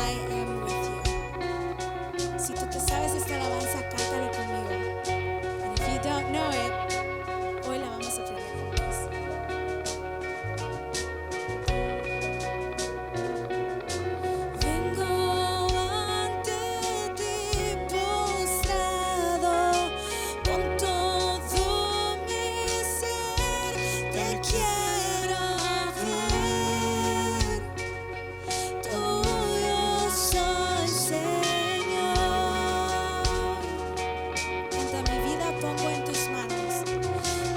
I am with you. Si tú te sabes esta alabanza, cántalo conmigo. And if you don't know it, hoy la vamos a aprender juntos. Vengo ante ti postrado, con todo mi ser te quiero ver. Tuyo soy, Señor. Canta: mi vida pongo en tus manos.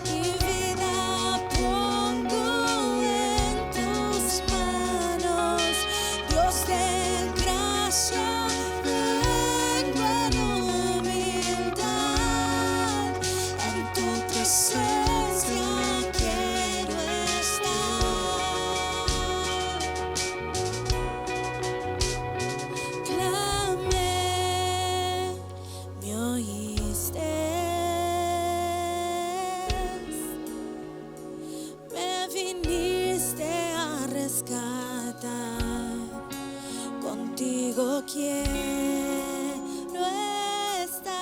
Mi vida pongo en tus manos. Dios de gracia, vengo en humildad. En tu presencia quiero estar. Clamé, me oíste, me viniste a rescatar. Contigo quiero estar.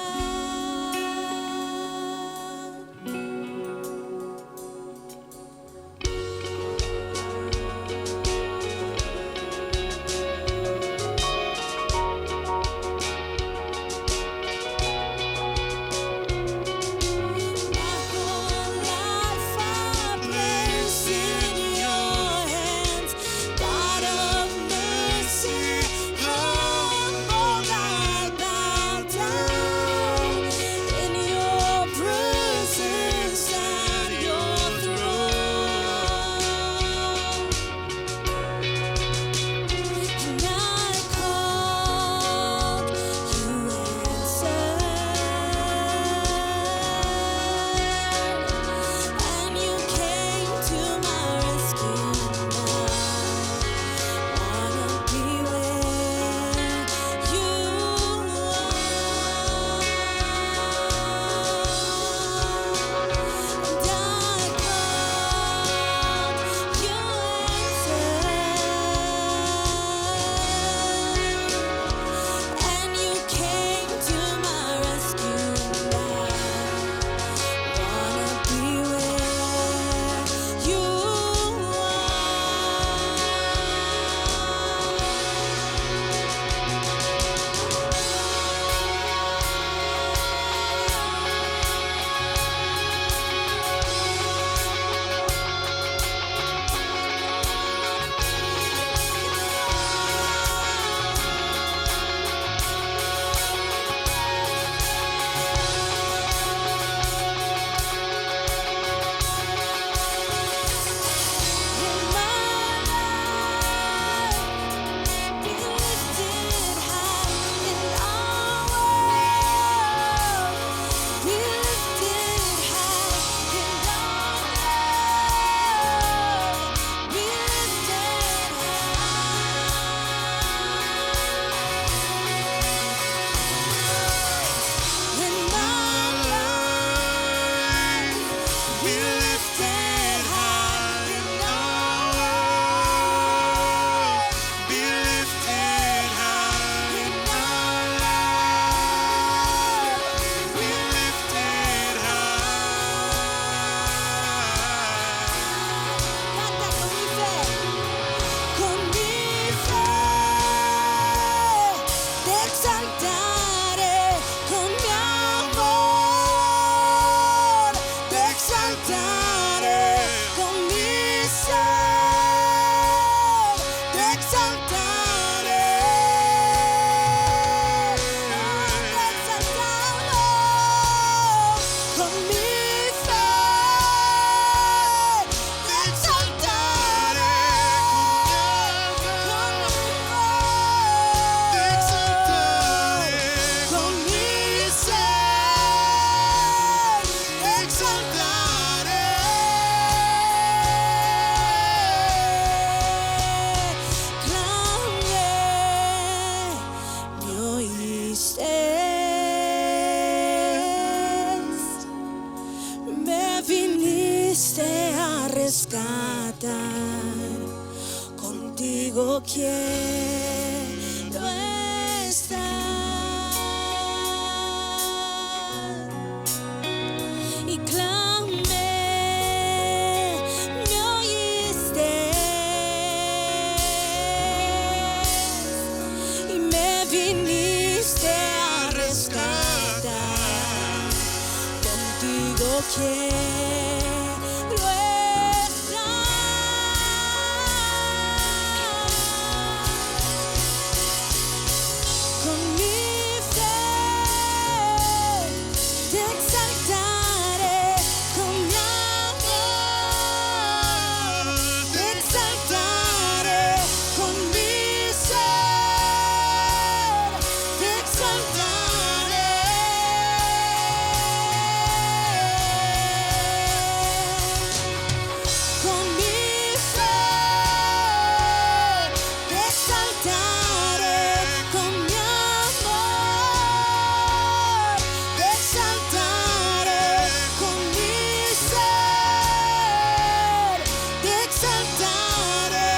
rescatar. Contigo quiero quiero estar con mi fe, te exaltaré con mi amor, te exaltaré con mi ser, te exaltaré. Con mi fe, te exaltaré con mi amor, te exaltaré con mi ser, te exaltaré.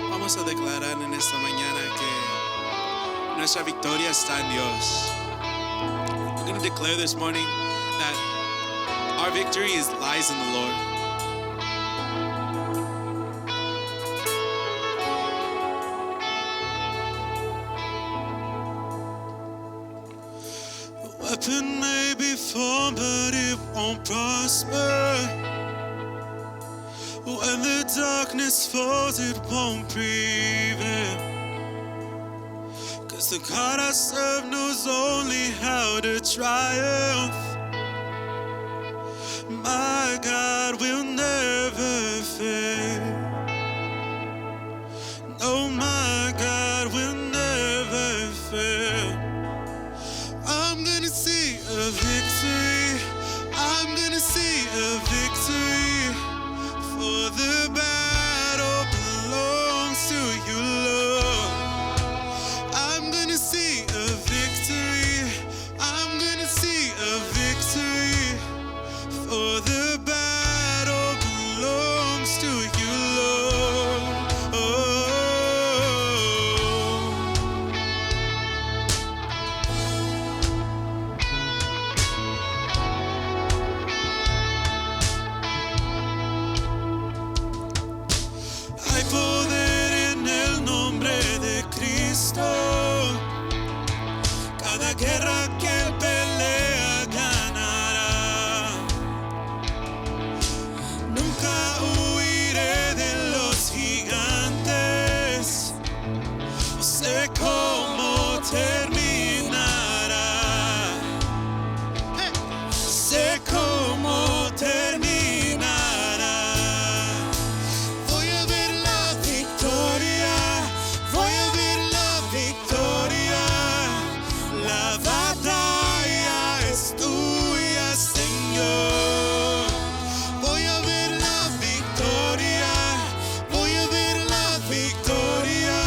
Vamos a declarar en esta mañana que nuestra victoria está en Dios. We're going to declare this morning that our victory lies in the Lord. The weapon may be formed, but it won't prosper. When the darkness falls, it won't prevail. 'Cause the God I serve knows only how to triumph. My God will never fail. No, my God will never fail. I'm gonna see a victory. I'm gonna see a victory. For the battle belongs to you, Lord. I'm gonna see a victory. I'm gonna see a victory. For the battle belongs to you, Lord. Oh. Hay poder en el nombre de Cristo. Cada guerra que él pelea ganará. Nunca huiré de los gigantes. Sé cómo terminará. Sé cómo terminará. Voy a ver la victoria, voy a ver la victoria. La batalla es tuya, Señor. Voy a ver la victoria, voy a ver la victoria.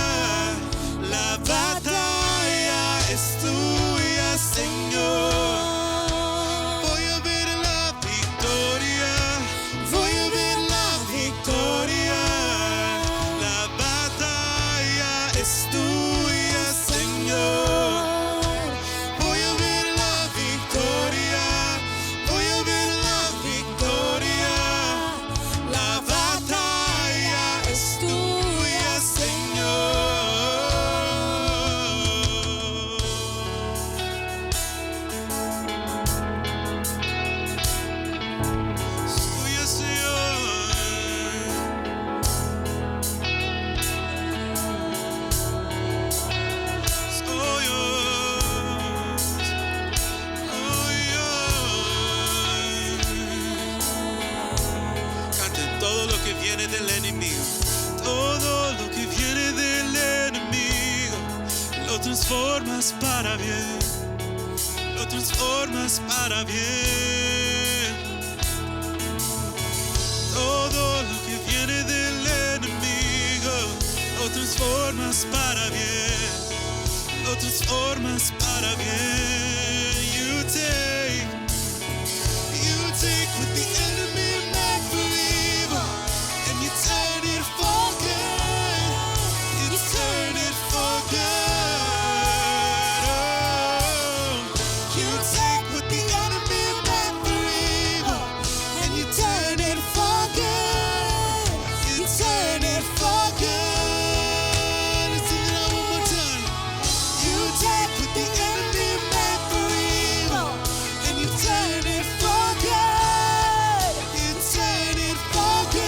La batalla es tuya, Señor. Voy a ver la victoria, voy a ver la victoria. La batalla es tuya, Señor. Voy a ver la victoria, voy a ver la victoria. La batalla es tuya, Señor. Tuya, Señor. Soy yours. Canten todo lo que viene del enemigo. Todo lo que viene del enemigo lo transformas para bien. Lo transformas para bien. Todo lo que viene del enemigo lo transformas para bien, lo transformas para bien. You take what the enemy meant for evil and you turn it for good. You turn it for good. Oh, you take what the enemy meant for evil and you turn it for good. You turn it for good. Let's sing it out one more time. You take what the enemy meant for evil and you turn it for good. You turn it for good.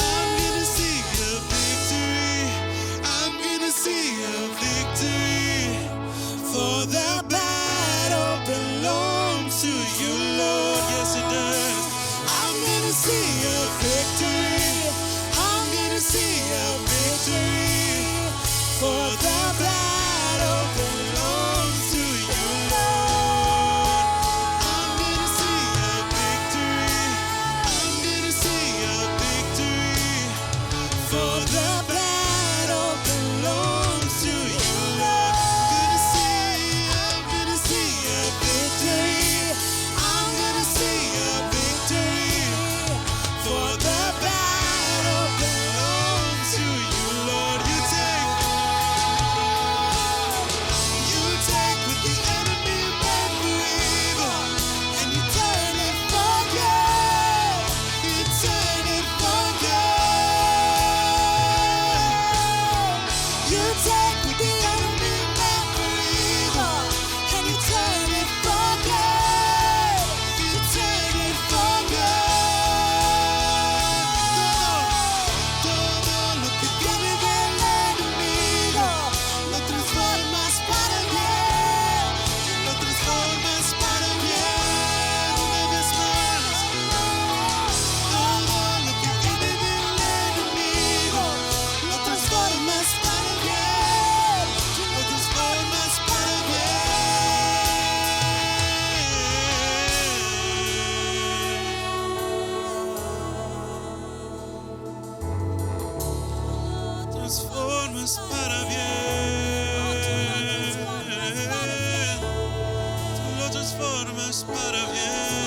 I'm gonna see a victory. I'm gonna see a victory. For the battle belongs to you, Lord. Yes, it does. I'm gonna see a victory. I'm gonna see a victory. For the battle belongs to you, Lord. I'm gonna see a victory. I'm gonna see a victory. For the battle belongs to you, Lord. I'm gonna see a victory. I'm gonna see a victory. For the battle belongs to you, Lord. You take what the enemy meant for evil and you turn it for good. You turn it for good. You take what the enemy meant for evil and you turn it for good. You turn it for good. Todo lo que viene del enemigo lo transformas para bien. Lo transformas para bien. Una vez más. Todo lo que viene del enemigo lo transformas para bien. Lo transformas para bien. Transformas para bien. Tú lo transformas para bien.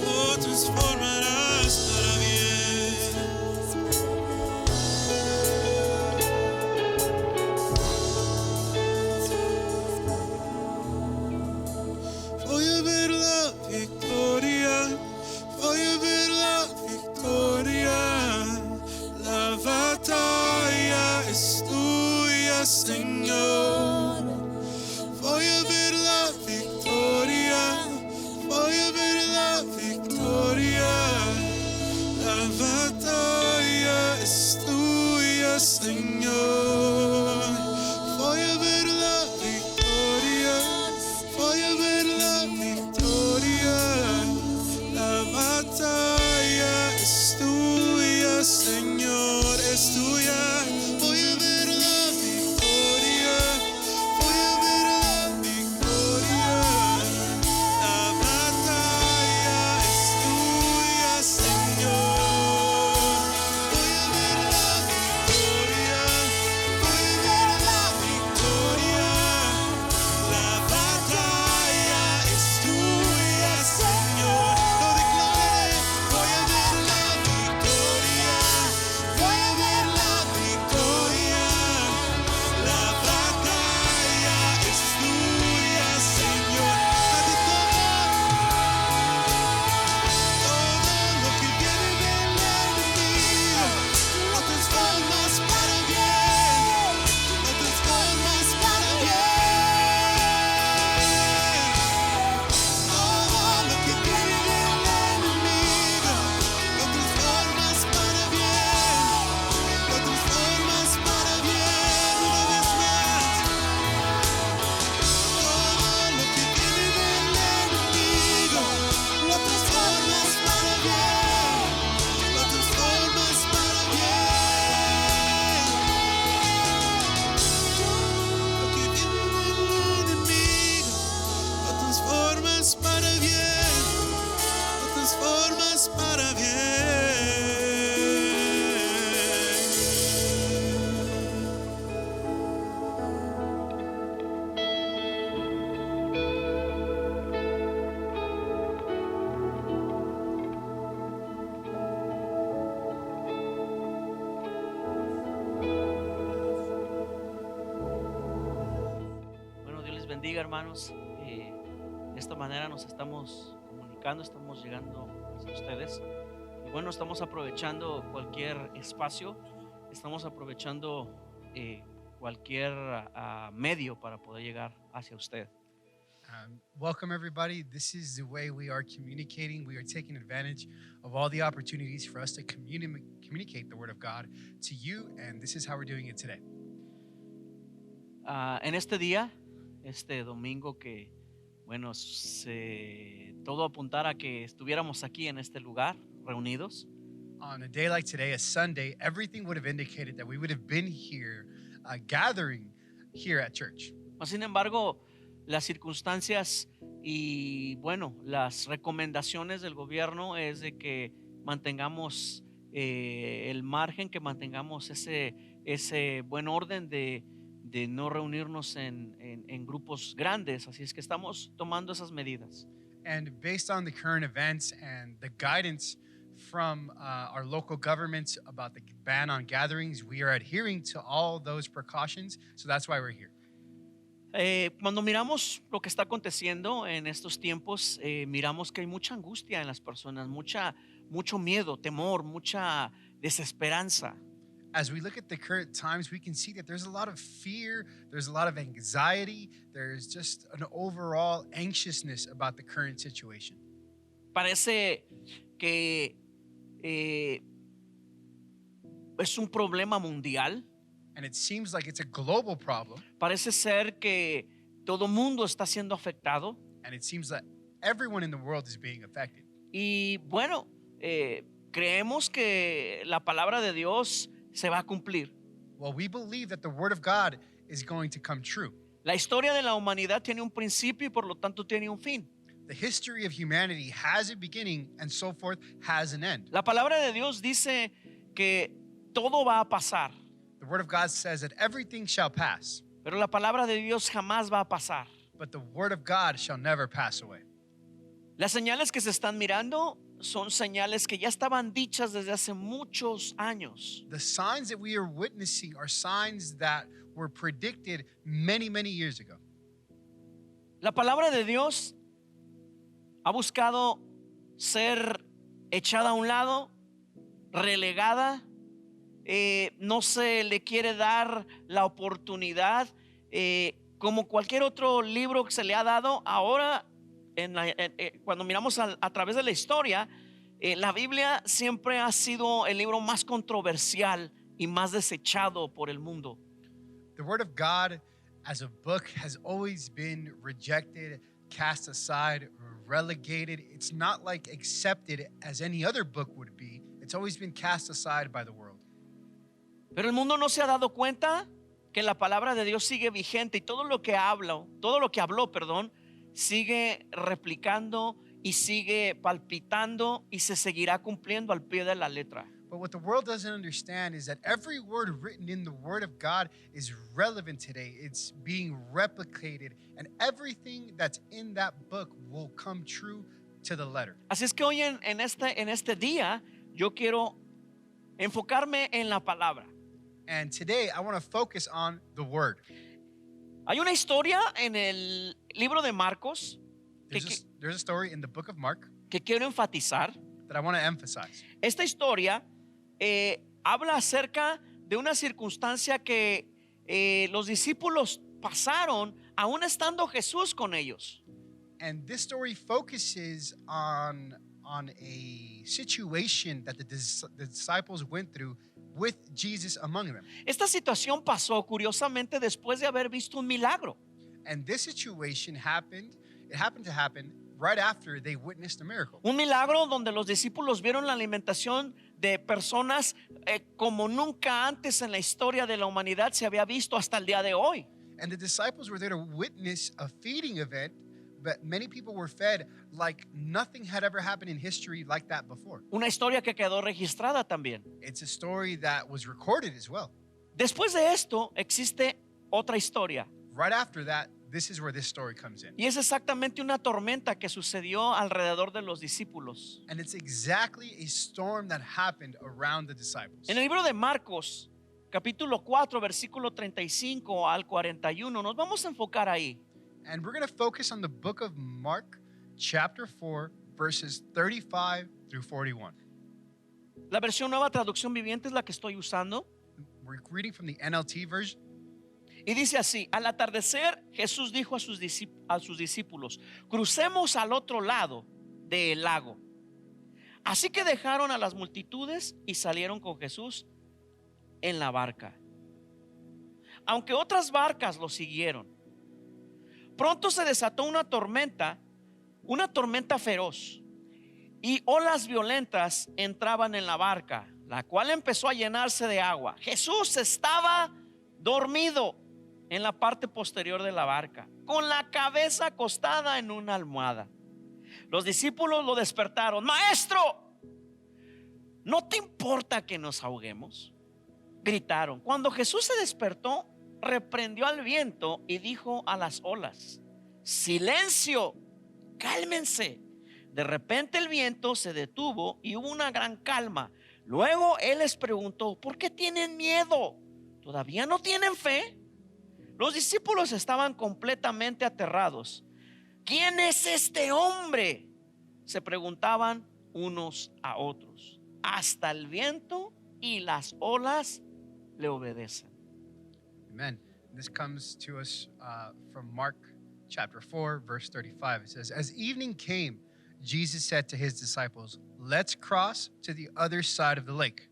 Oh, transformarás para bien. Voy a ver la victoria. Voy a bendiga, hermanos. De esta manera nos estamos comunicando, estamos llegando hacia ustedes. Y bueno, estamos aprovechando cualquier espacio, estamos aprovechando cualquier medio para poder llegar hacia usted. Welcome, everybody. This is the way we are communicating. We are taking advantage of all the opportunities for us to communicate the Word of God to you, and this is how we're doing it today. En este día, este domingo que, bueno, todo apuntara a que estuviéramos aquí en este lugar, reunidos. On a day like today, a Sunday, everything would have indicated that we would have been here, gathering here at church. Sin embargo, las circunstancias y, bueno, las recomendaciones del gobierno es de que mantengamos el margen, que mantengamos ese buen orden de no reunirnos en grupos grandes. Así es que estamos tomando esas medidas. And based on the current events and the guidance from our local governments about the ban on gatherings, we are adhering to all those precautions. So that's why we're here. Cuando miramos lo que está aconteciendo en estos tiempos, miramos que hay mucha angustia en las personas, mucho miedo, temor, mucha desesperanza. As we look at the current times, we can see that there's a lot of fear, there's a lot of anxiety, there's just an overall anxiousness about the current situation. Parece que es un problema mundial. And it seems like it's a global problem. Parece ser que todo mundo está siendo afectado. And it seems that everyone in the world is being affected. Y bueno, creemos que la palabra de Dios se va a cumplir. Well, we believe that the word of God is going to come true. La historia de la humanidad tiene un principio y por lo tanto tiene un fin. The history of humanity has a beginning and so forth has an end. La palabra de Dios dice que todo va a pasar. The word of God says that everything shall pass. Pero la palabra de Dios jamás va a pasar. But the word of God shall never pass away. Las señales que se están mirando son señales que ya estaban dichas desde hace muchos años. The signs that we are witnessing are signs that were predicted many, many years ago. La palabra de Dios ha buscado ser echada a un lado, relegada. No se le quiere dar la oportunidad, como cualquier otro libro que se le ha dado. Ahora, cuando miramos a través de la historia, la Biblia siempre ha sido el libro más controversial y más desechado por el mundo. The Word of God as a book has always been rejected, cast aside, relegated. It's not like accepted as any other book would be. It's always been cast aside by the world. Pero el mundo no se ha dado cuenta que la palabra de Dios sigue vigente y todo lo que habló, sigue replicando y sigue palpitando y se seguirá cumpliendo al pie de la letra. But what the world doesn't understand is that every word written in the Word of God is relevant today. It's being replicated, and everything that's in that book will come true to the letter. Así es que hoy en este día yo quiero enfocarme en la palabra. And today I want to focus on the Word. Hay una historia en el libro de Marcos There's a story in the book of Mark que quiero enfatizar. that I want to emphasize. Esta historia habla acerca de una circunstancia que los discípulos pasaron aún estando Jesús con ellos. And this story focuses on a situation that the disciples went through with Jesus among them. Esta situación pasó curiosamente después de haber visto un milagro. And this situation happened to happen right after they witnessed a miracle. Un milagro donde los discípulos vieron la alimentación de personas como nunca antes en la historia de la humanidad se había visto hasta el día de hoy. And the disciples were there to witness a feeding event, but many people were fed like nothing had ever happened in history like that before. Una historia que quedó registrada también. It's a story that was recorded as well. Después de esto existe otra historia. Right after that, this is where this story comes in. Y es exactamente una tormenta que sucedió alrededor de los discípulos. And it's exactly a storm that happened around the disciples. En el libro de Marcos, capítulo 4, versículo 35 al 41, nos vamos a enfocar ahí. And we're going to focus on the book of Mark, chapter 4, verses 35 through 41. La versión Nueva Traducción Viviente es la que estoy usando. We're reading from the NLT version. Y dice así: al atardecer Jesús dijo a sus discípulos: crucemos al otro lado del lago. Así que dejaron a las multitudes y salieron con Jesús en la barca, aunque otras barcas lo siguieron. Pronto se desató una tormenta feroz, y olas violentas entraban en la barca, la cual empezó a llenarse de agua. Jesús estaba dormido en la parte posterior de la barca, con la cabeza acostada en una almohada. Los discípulos lo despertaron: Maestro, ¿no te importa que nos ahoguemos?, gritaron. Cuando Jesús se despertó, reprendió al viento y dijo a las olas: silencio, cálmense. De repente el viento se detuvo y hubo una gran calma. Luego él les preguntó: ¿por qué tienen miedo? ¿Todavía no tienen fe? Los discípulos estaban completamente aterrados. ¿Quién es este hombre?, se preguntaban unos a otros. Hasta el viento y las olas le obedecen. Amen. This comes to us from Mark chapter 4, verse 35. It says, as evening came, Jesus said to his disciples, let's cross to the other side of the lake.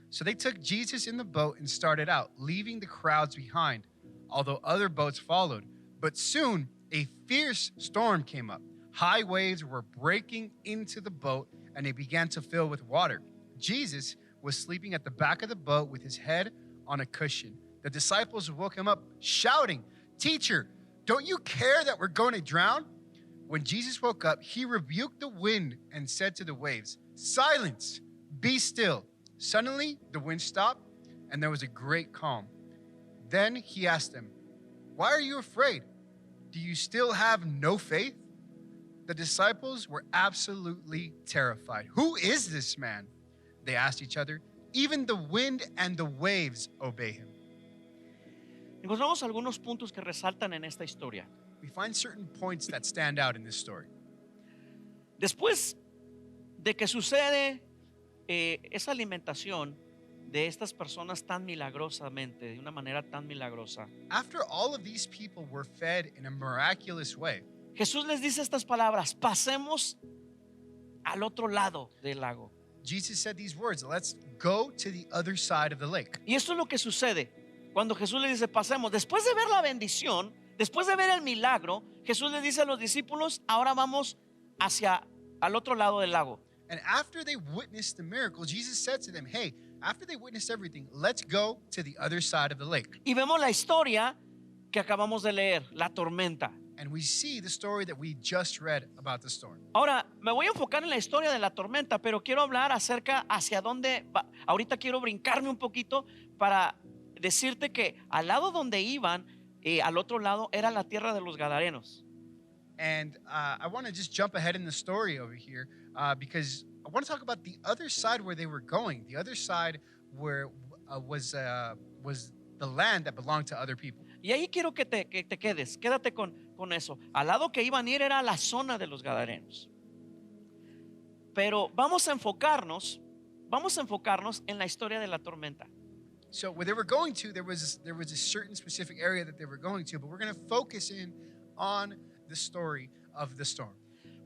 So they took Jesus in the boat and started out, leaving the crowds behind, although other boats followed. But soon a fierce storm came up. High waves were breaking into the boat, and they began to fill with water. Jesus was sleeping at the back of the boat with his head on a cushion. The disciples woke him up, shouting, Teacher, don't you care that we're going to drown? When Jesus woke up, he rebuked the wind and said to the waves, Silence, be still. Suddenly, the wind stopped, and there was a great calm. Then he asked them, Why are you afraid? Do you still have no faith? The disciples were absolutely terrified. Who is this man? They asked each other. Even the wind and the waves obey him. Encontramos algunos puntos que resaltan en esta historia. We find certain points that stand out in this story. Después de que sucede esa alimentación de estas personas tan milagrosamente, de una manera tan milagrosa, After all of these people were fed in a miraculous way, Jesús les dice estas palabras: pasemos al otro lado del lago. Jesus said these words, let's go to the other side of the lake. Y esto es lo que sucede cuando Jesús le dice pasemos. Después de ver la bendición, después de ver el milagro, Jesús le dice a los discípulos: ahora vamos hacia al otro lado del lago. And after they witnessed the miracle, Jesus said to them, hey, after they witnessed everything, let's go to the other side of the lake. Y vemos la historia que acabamos de leer, la tormenta. And we see the story that we just read about the storm. Ahora, me voy a enfocar en la historia de la tormenta, pero quiero hablar acerca hacia dónde va. Ahorita quiero brincarme un poquito para decirte que al lado donde iban, al otro lado, era la tierra de los Gadarenos. And I want to just jump ahead in the story over here because I want to talk about the other side where they were going. The other side where was the land that belonged to other people. Y ahí quiero que te quedes, quédate con eso. Al lado que iban a ir era la zona de los Gadarenos. Pero vamos a enfocarnos en la historia de la tormenta. So where they were going to, there was a certain specific area that they were going to, but we're going to focus in on the story of the storm.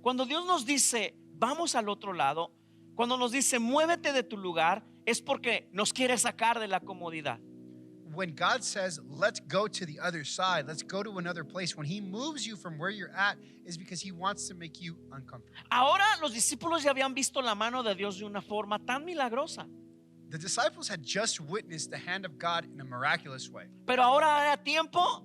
Cuando Dios nos dice vamos al otro lado, cuando nos dice muévete de tu lugar, es porque nos quiere sacar de la comodidad. When God says, let's go to the other side, let's go to another place, when he moves you from where you're at, is because he wants to make you uncomfortable. Ahora los discípulos ya habían visto la mano de Dios de una forma tan milagrosa, The disciples had just witnessed the hand of God in a miraculous way. pero ahora era tiempo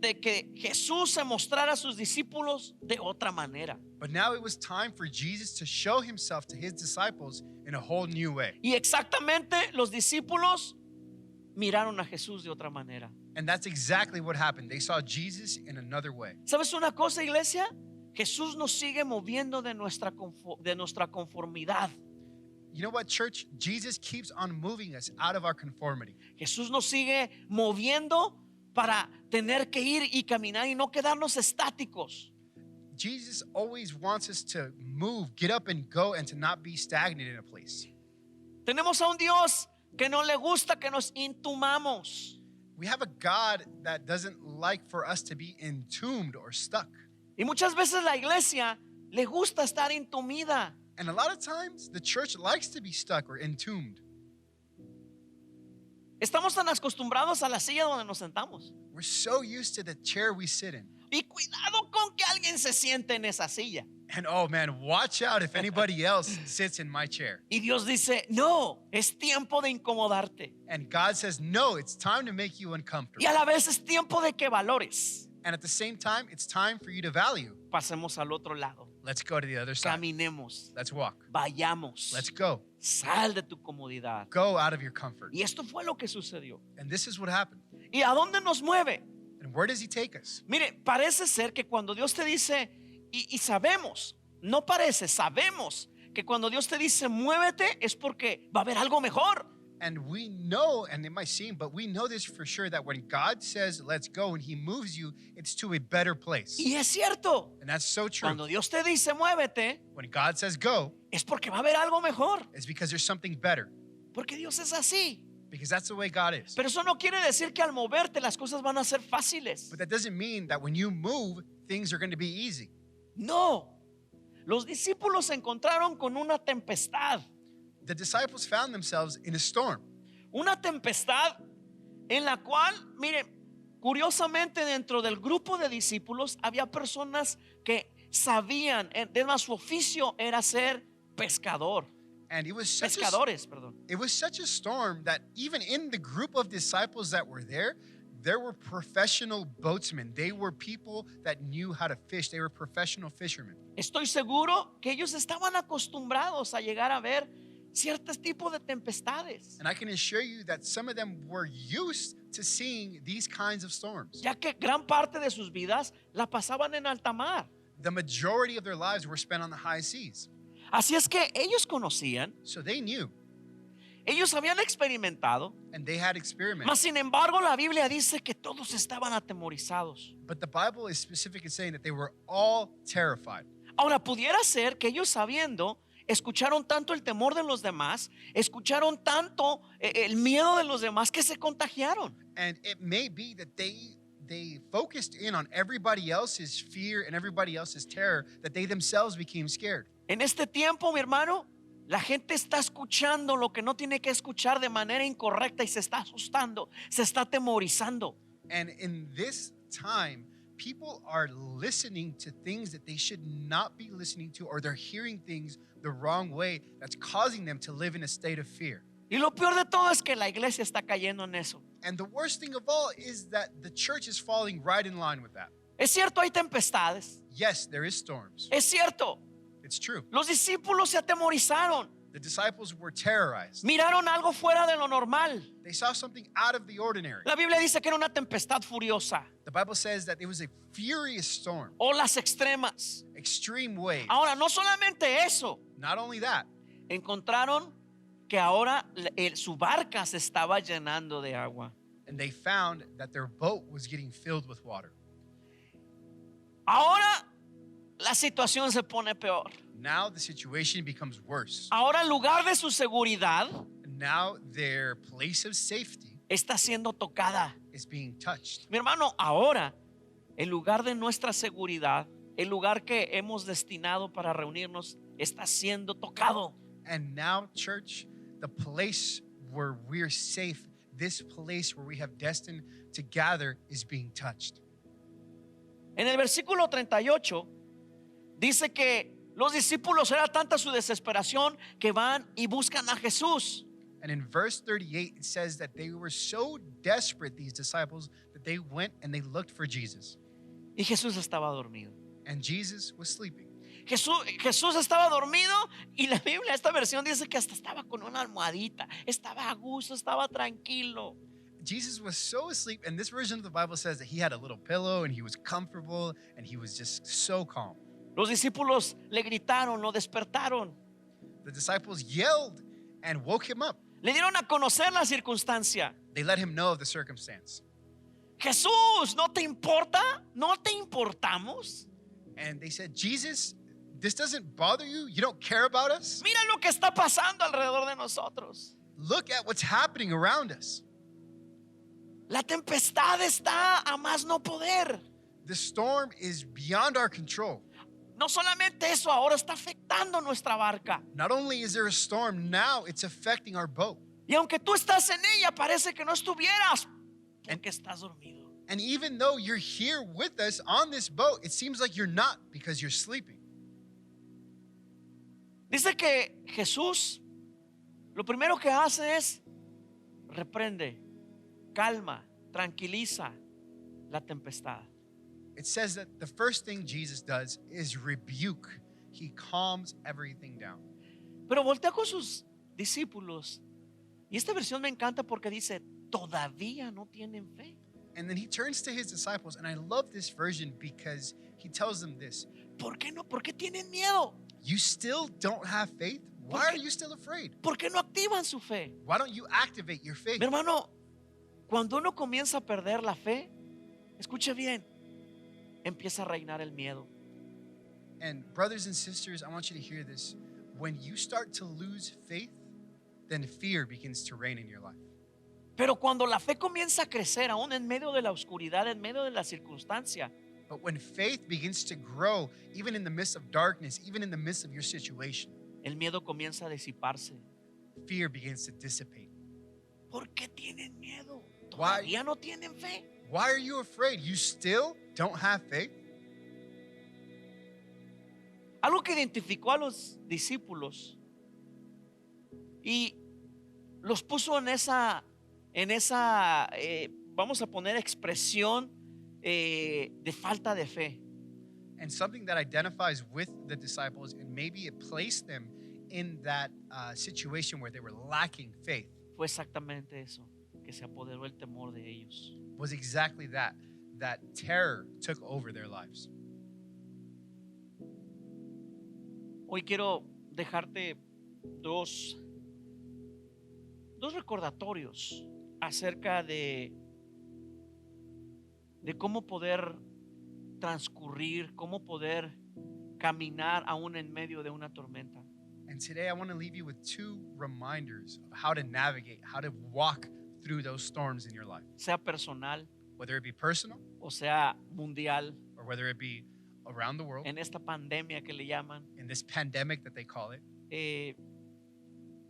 de que Jesús se mostrara a sus discípulos de otra manera. But now it was time for Jesus to show himself to his disciples in a whole new way. Y exactamente los discípulos miraron a Jesús de otra manera. And that's exactly what happened. They saw Jesus in another way. ¿Sabes una cosa, iglesia? Jesús nos sigue moviendo de nuestra conformidad. You know what, church? Jesus keeps on moving us out of our conformity. Jesús nos sigue moviendo para tener que ir y caminar y no quedarnos estáticos. Jesus always wants us to move, get up and go, and to not be stagnant in a place. Tenemos a un Dios que no le gusta que nos intumamos. We have a God that doesn't like for us to be entombed or stuck. Y muchas veces la iglesia le gusta estar entumida. And a lot of times, the church likes to be stuck or entombed. Estamos tan acostumbrados a la silla donde nos sentamos. We're so used to the chair we sit in. Y cuidado con que alguien se siente en esa silla. And oh man, watch out if anybody else sits in my chair. Y Dios dice, no, es tiempo de incomodarte. And God says, no, it's time to make you Y uncomfortable. a la vez es tiempo de que valores. And at the same time, it's time for you to value. Pasemos al otro lado. Let's go to the other side. Caminemos. Let's walk. Vayamos. Let's go. Sal de tu comodidad. Go out of your comfort. Y esto fue lo que sucedió. And this is what happened. ¿Y a dónde nos mueve? And where does he take us? Mire, parece ser que cuando Dios te dice, y sabemos, no parece, sabemos que cuando Dios te dice muévete es porque va a haber algo mejor. And we know, and it might seem, but we know this for sure, that when God says, let's go, and he moves you, it's to a better place. Y es cierto, And that's so true. cuando Dios te dice muévete When God says go, es porque va a haber algo mejor. it's because there's something better. Porque Dios es así. Because that's the way God is. Pero eso no quiere decir que al moverte las cosas van a ser fáciles. But that doesn't mean that when you move, things are going to be easy. No. Los discípulos se encontraron con una tempestad. The disciples found themselves in a storm. Una tempestad en la cual, mire, curiosamente dentro del grupo de discípulos había personas que sabían, además su oficio era ser pescador. And it was such Pescadores, perdón. it was such a storm that even in the group of disciples that were there were professional boatsmen. They were people that knew how to fish. They were professional fishermen. Estoy seguro que ellos estaban acostumbrados a llegar a ver ciertos tipos de tempestades, And I can assure you that some of them were used to seeing these kinds of storms. ya que gran parte de sus vidas la pasaban en alta mar. The majority of their lives were spent on the high seas. Así es que ellos conocían, So they knew ellos habían experimentado, and they had experimented. mas sin embargo la Biblia dice que todos estaban atemorizados. But the Bible is specific in saying that they were all terrified. Ahora, pudiera ser que ellos sabiendo, escucharon tanto el temor de los demás, escucharon tanto el miedo de los demás que se contagiaron. And it may be that they focused in on everybody else's fear and everybody else's terror, that they themselves became scared. En este tiempo, mi hermano, la gente está escuchando lo que no tiene que escuchar de manera incorrecta y se está asustando, se está atemorizando. And in this time, people are listening to things that they should not be listening to, or they're hearing things the wrong way that's causing them to live in a state of fear. Y lo peor de todo es que la iglesia está cayendo en eso. And the worst thing of all is that the church is falling right in line with that. Es cierto, hay tempestades. Yes, there is storms. Es cierto, It's true. los discípulos se atemorizaron. The disciples were terrorized. Miraron algo fuera de lo normal. They saw something out of the ordinary. La Biblia dice que era una tempestad furiosa, The Bible says that it was a furious storm, olas extremas. extreme waves. Ahora, no solamente eso, Not only that, encontraron que ahora su barca se estaba llenando de agua. and they found that their boat was getting filled with water. Ahora la situación se pone peor. Now the situation becomes worse. Ahora en lugar de su seguridad Now their place of safety está siendo tocada. is being touched. Mi hermano, ahora el lugar de nuestra seguridad, el lugar que hemos destinado para reunirnos, está siendo tocado. And now, church, the place where we're safe, this place where we have destined to gather, is being touched. En el versículo 38 dice que los discípulos era tanta su desesperación que van y buscan a Jesús. And in verse 38, it says that they were so desperate, these disciples, that they went and they looked for Jesus. Y Jesús estaba dormido. And Jesus was sleeping. Jesús estaba dormido y la Biblia, esta versión dice que hasta estaba con una almohadita, estaba a gusto, estaba tranquilo. Jesus was so asleep, and this version of the Bible says that he had a little pillow and he was comfortable and he was just so calm. Los discípulos le gritaron, lo despertaron, The disciples yelled and woke him up. le dieron a conocer la circunstancia. They let him know of the circumstance. Jesús, ¿no te importa? ¿No te importamos? And they said, Jesus, this doesn't bother you? You don't care about us? Mira lo que está pasando alrededor de nosotros. Look at what's happening around us. La tempestad está a más no poder. The storm is beyond our control. No solamente eso, ahora está afectando nuestra barca. Not only is there a storm, now it's affecting our boat. Y aunque tú estás en ella, parece que no estuvieras porque estás dormido. And even though you're here with us on this boat, it seems like you're not because you're sleeping. Dice que Jesús lo primero que hace es reprende, calma, tranquiliza la tempestad. It says that the first thing Jesus does is rebuke. He calms everything down. Pero voltea con sus discípulos. Y esta versión me encanta porque dice, todavía no tienen fe. And then he turns to his disciples, and I love this version because he tells them this. ¿Por qué no? ¿Por qué tienen miedo? You still don't have faith? Why ¿Por qué? are you still afraid? ¿Por qué no activan su fe? Why don't you activate your faith? Mi hermano, cuando uno comienza a perder la fe, escuche bien, empieza a reinar el miedo. And brothers and sisters, I want you to hear this. When you start to lose faith, then fear begins to reign in your life. Pero cuando la fe comienza a crecer, aún en medio de la oscuridad, en medio de la circunstancia, But when faith begins to grow, even in the midst of darkness, even in the midst of your situation, el miedo comienza a disiparse. fear begins to dissipate. ¿Por qué tienen miedo? Why? ¿Todavía no tienen fe? Why are you afraid? You still don't have faith? Algo que identificó a los discípulos y los puso en esa vamos a poner expresión de falta de fe. And something that identifies with the disciples, and maybe it placed them in that situation where they were lacking faith, Fue exactamente eso, que se apoderó el temor de ellos. was exactly that. That terror took over their lives. Hoy quiero dejarte dos recordatorios acerca de cómo poder transcurrir, cómo poder caminar aún en medio de una tormenta. And today I want to leave you with two reminders of how to navigate, how to walk through those storms in your life, Sea personal whether it be personal o sea mundial, or whether it be around the world, en esta pandemia que le llaman. in this pandemic that they call it.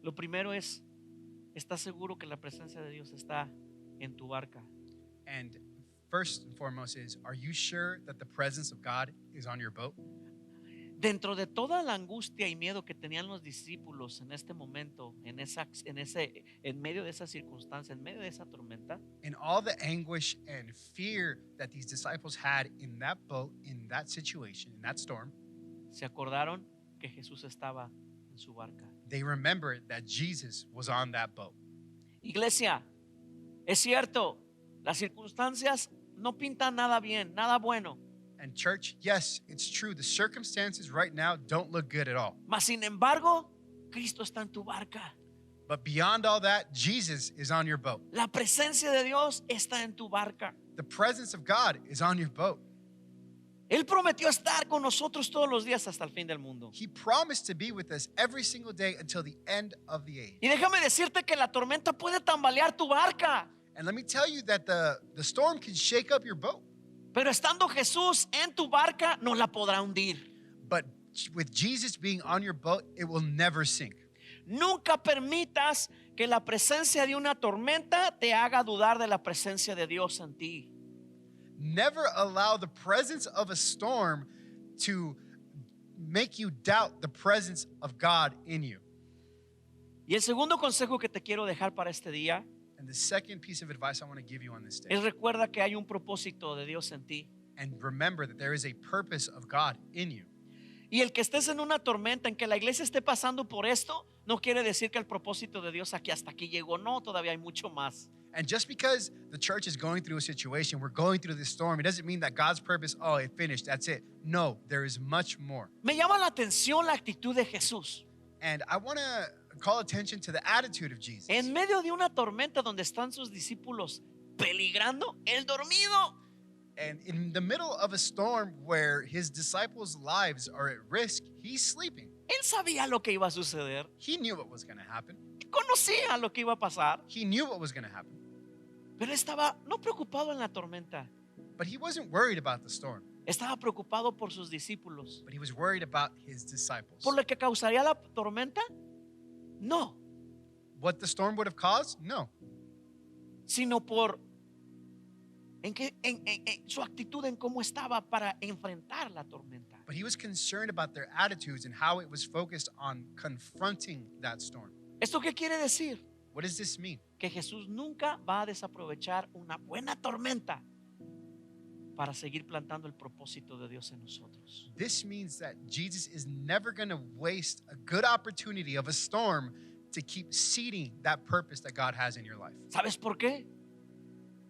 Lo primero es, ¿estás seguro que la presencia de Dios está en tu barca? And first and foremost is, are you sure that the presence of God is on your boat? Dentro de toda la angustia y miedo que tenían los discípulos en este momento, en medio de esa circunstancia, en medio de esa tormenta, In all the anguish and fear that these disciples had in that boat, in that situation, in that storm, se acordaron que Jesús estaba en su barca. they remembered that Jesus was on that boat. Iglesia, es cierto, las circunstancias no pintan nada bien, nada bueno. And church, yes, it's true. The circumstances right now don't look good at all. Mas sin embargo, Cristo está en tu barca. But beyond all that, Jesus is on your boat. La presencia de Dios está en tu barca. The presence of God is on your boat. Él prometió estar con nosotros todos los días hasta el fin del mundo. He promised to be with us every single day until the end of the age. Y déjame decirte que la tormenta puede tambalear tu barca, And let me tell you that the storm can shake up your boat. pero estando Jesús en tu barca no la podrá hundir. But with Jesus being on your boat, it will never sink. Nunca permitas que la presencia de una tormenta te haga dudar de la presencia de Dios en ti. Never allow the presence of a storm to make you doubt the presence of God in you. Y el segundo consejo que te quiero dejar para este día And the second piece of advice I want to give you on this day, es recuerda que hay un propósito de Dios en ti. and remember that there is a purpose of God in you. Y el que estés en una tormenta, en que la iglesia esté pasando por esto, no quiere decir que el propósito de Dios aquí hasta aquí llegó. No, todavía hay mucho más. And just because the church is going through a situation, we're going through this storm, it doesn't mean that God's purpose, oh, it finished, that's it. No, there is much more. Me llama la atención la actitud de Jesús. And I want to call attention to the attitude of Jesus. En medio de una tormenta donde están sus discípulos peligrando el dormido. And in the middle of a storm where his disciples' lives are at risk, he's sleeping. Él sabía lo que iba a suceder. He knew what was going to happen. Conocía lo que iba a pasar. He knew what was going to happen. Pero estaba no preocupado en la tormenta. But he wasn't worried about the storm, Estaba preocupado por sus discípulos. but he was worried about his disciples. ¿Por lo que causaría la tormenta? No, What the storm would have caused? No. sino por en su actitud, en cómo estaba para enfrentar la tormenta. But he was concerned about their attitudes and how it was focused on confronting that storm. ¿Esto qué quiere decir? What does this mean? Que Jesús nunca va a desaprovechar una buena tormenta para seguir plantando el propósito de Dios en nosotros. This means that Jesus is never going to waste a good opportunity of a storm to keep seeding that purpose that God has in your life. ¿Sabes por qué?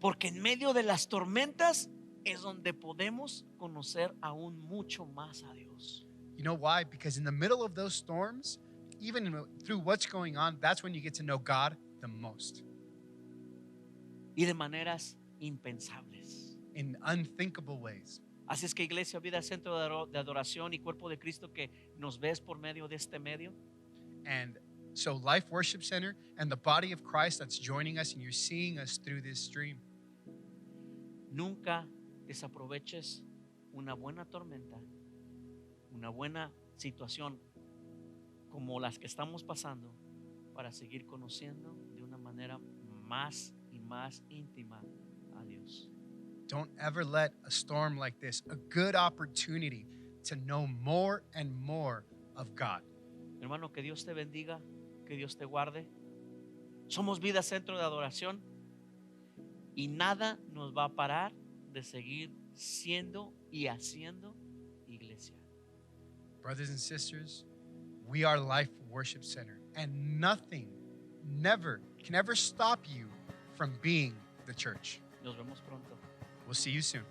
Porque en medio de las tormentas es donde podemos conocer aún mucho más a Dios. You know why? Because in the middle of those storms, even through what's going on, that's when you get to know God the most Y de maneras impensables. in unthinkable ways. Así es que Iglesia Vida, Centro de Adoración y Cuerpo de Cristo, que nos ves por medio de este medio, And so Life Worship Center and the body of Christ that's joining us and you're seeing us through this stream, nunca desaproveches una buena tormenta, una buena situación como las que estamos pasando para seguir conociendo de una manera más y más íntima a Dios. don't ever let a storm like this, a good opportunity to know more and more of God. Hermano, que Dios te bendiga, que Dios te guarde. Somos Vida Centro de Adoración y nada nos va a parar de seguir siendo y haciendo iglesia. Brothers and sisters, we are Life Worship Center, and nothing, never, can ever stop you from being the church. Nos vemos pronto. We'll see you soon.